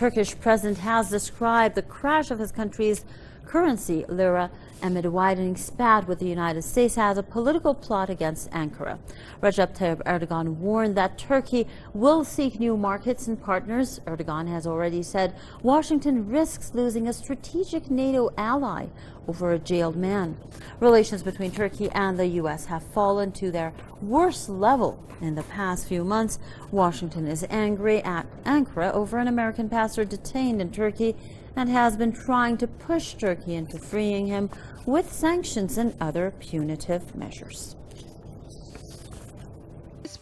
Turkish president has described the crash of his country's currency, lira, amid a widening spat with the United States as a political plot against Ankara. Recep Tayyip Erdogan warned that Turkey will seek new markets and partners. Erdogan has already said Washington risks losing a strategic NATO ally over a jailed man. Relations between Turkey and the US have fallen to their worst level in the past few months. Washington is angry at Ankara over an American pastor detained in Turkey and has been trying to push Turkey into freeing him with sanctions and other punitive measures.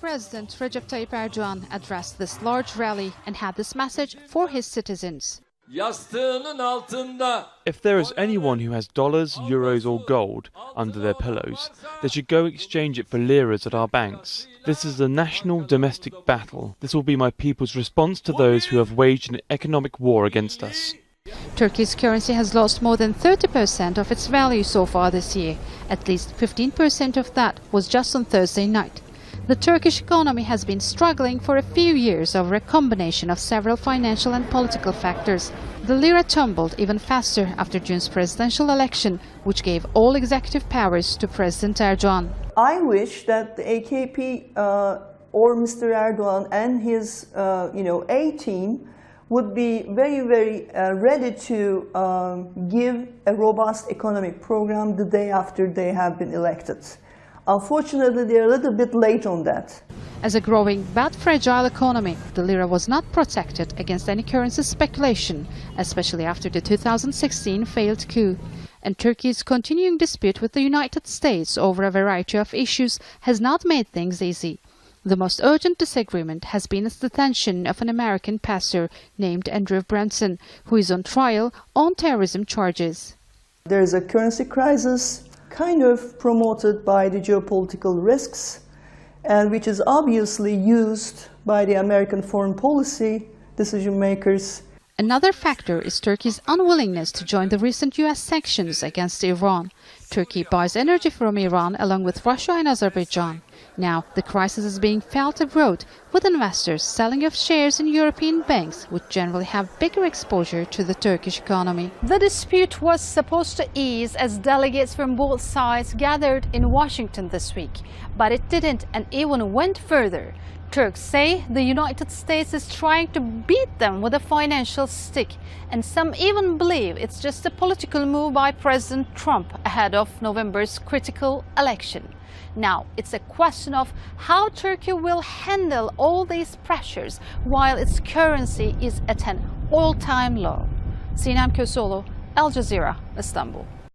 President Recep Tayyip Erdogan addressed this large rally and had this message for his citizens. If there is anyone who has dollars, euros or gold under their pillows, they should go exchange it for liras at our banks. This is a national domestic battle. This will be my people's response to those who have waged an economic war against us. Turkey's currency has lost more than 30% of its value so far this year. At least 15% of that was just on Thursday night. The Turkish economy has been struggling for a few years over a combination of several financial and political factors. The lira tumbled even faster after June's presidential election, which gave all executive powers to President Erdogan. I wish that the AKP or Mr. Erdogan and his A-team would be very ready to give a robust economic program the day after they have been elected. Unfortunately, they're a little bit late on that. As a growing but fragile economy, the lira was not protected against any currency speculation, especially after the 2016 failed coup. And Turkey's continuing dispute with the United States over a variety of issues has not made things easy. The most urgent disagreement has been its detention of an American pastor named Andrew Branson, who is on trial on terrorism charges. There is a currency crisis, kind of promoted by the geopolitical risks, and which is obviously used by the American foreign policy decision makers. Another factor is Turkey's unwillingness to join the recent US sanctions against Iran. Turkey buys energy from Iran along with Russia and Azerbaijan. Now, the crisis is being felt abroad, with investors selling off shares in European banks, which generally have bigger exposure to the Turkish economy. The dispute was supposed to ease as delegates from both sides gathered in Washington this week, but it didn't and even went further. Turks say the United States is trying to beat them with a financial stick, and some even believe it's just a political move by President Trump ahead of November's critical election. Now, it's a question of how Turkey will handle all these pressures while its currency is at an all-time low. Sinem Köseoğlu, Aljazeera, Istanbul.